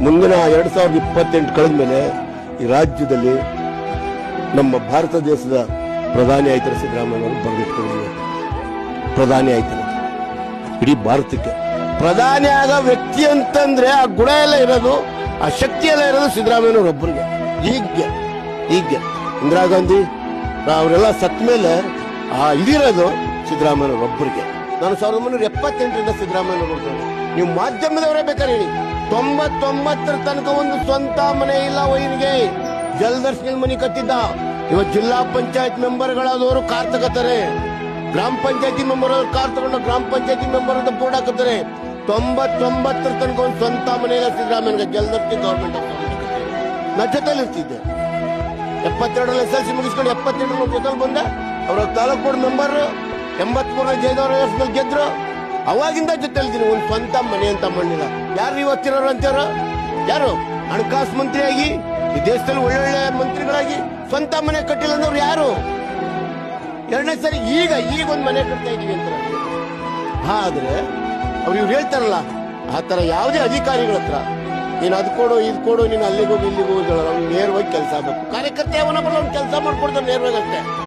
ಮುಂದಿನ 2028 ಕಳೆದ ಮೇಲೆ ಈ ರಾಜ್ಯದಲ್ಲಿ ನಮ್ಮ ಭಾರತ ದೇಶದ ಪ್ರಧಾನಿ ಆಯ್ತಾರೆ ಸಿದ್ದರಾಮಯ್ಯ ಅವರು ಬರೆದಿಟ್ಕೊಂಡು ಪ್ರಧಾನಿ ಆಯ್ತಾರೆ ಇಡೀ ಭಾರತಕ್ಕೆ ಪ್ರಧಾನಿ ಆಗ ವ್ಯಕ್ತಿ ಅಂತಂದ್ರೆ ಆ ಗುಣ ಎಲ್ಲ ಇರೋದು ಆ ಶಕ್ತಿ ಎಲ್ಲ ಇರೋದು ಸಿದ್ದರಾಮಯ್ಯನವರೊಬ್ಬರಿಗೆ. ಈಗ ಇಂದಿರಾ ಗಾಂಧಿ ಅವರೆಲ್ಲ ಸತ್ತ ಮೇಲೆ ಇದಿರೋದು ಸಿದ್ದರಾಮಯ್ಯನವರೊಬ್ಬರಿಗೆ. ನಾನು 1978 ಸಿದ್ದರಾಮಯ್ಯನವರು ನೀವು ಮಾಧ್ಯಮದವರೇ ಬೇಕಾದ್ರೆ ಹೇಳಿ 99 ತನಕ ಒಂದು ಸ್ವಂತ ಮನೆ ಇಲ್ಲ ವೈನಿಗೆ ಜಲದರ್ಶನ ಮನೆ ಕಟ್ಟಿದ್ದ. ಇವತ್ತು ಜಿಲ್ಲಾ ಪಂಚಾಯತ್ ಮೆಂಬರ್ಗಳಾದವರು ಕಾರ್ ತಗೋತಾರೆ, ಗ್ರಾಮ ಪಂಚಾಯತಿ ಮೆಂಬರ್ ಕಾರ್ ತಗೊಂಡು ಗ್ರಾಮ ಪಂಚಾಯತಿ ಮೆಂಬರ್ ಅಂತ ಬೋರ್ಡ್ ಹಾಕುತ್ತಾರೆ. 99 ತನಕ ಒಂದು ಸ್ವಂತ ಮನೆ ಇಲ್ಲ ಸಿದ್ದರಾಮಯ್ಯ. ಜಲದರ್ಶನ ಗವರ್ಮೆಂಟ್ ನಾ ಜೊತೆಲಿ ಇರ್ತಿದ್ದೆ. 72 SLC ಮುಗಿಸ್ಕೊಂಡು 78 ಜೊತೆಲಿ ಬಂದೆ. ಅವ್ರ ತಾಲೂಕು ಬೋರ್ಡ್ ಮೆಂಬರ್ 83 ಜಯದವ್ರ ಗೆದ್ರು. ಅವಾಗಿಂದ ಜೊತೆಲಿದ್ದೀನಿ. ಒಂದು ಸ್ವಂತ ಮನೆ ಅಂತ ಮಣ್ಣಿಲ್ಲ. ಯಾರು ಇವತ್ತಿರೋರು ಅಂತಾರ? ಯಾರು ಹಣಕಾಸು ಮಂತ್ರಿಯಾಗಿ ಈ ದೇಶದಲ್ಲಿ ಒಳ್ಳೊಳ್ಳೆ ಮಂತ್ರಿಗಳಾಗಿ ಸ್ವಂತ ಮನೆ ಕಟ್ಟಿಲ್ಲ ಅಂದವ್ರು ಯಾರು? ಎರಡನೇ ಸರಿ ಈಗ ಒಂದು ಮನೆ ಕಟ್ತಾ ಇದೀವಿ ಅಂತ. ಆದ್ರೆ ಅವ್ರು ಇವ್ರು ಹೇಳ್ತಾರಲ್ಲ ಆ ತರ ಯಾವುದೇ ಅಧಿಕಾರಿಗಳ ಹತ್ರ ನೀನು ಅದ್ ಕೊಡು ಇದು ಕೊಡು ನೀನು ಅಲ್ಲಿಗೆ ಹೋಗಿ ಇಲ್ಲಿಗೆ ಹೋಗಿ ನೇರವಾಗಿ ಕೆಲಸ ಆಗ್ಬೇಕು. ಕಾರ್ಯಕರ್ತ ಯಾವನ ಬರಲ್ಲ, ಅವ್ನು ಕೆಲಸ ಮಾಡ್ಕೊಡ್ತಾರೆ ನೇರವಾಗಿ ಅಷ್ಟೇ.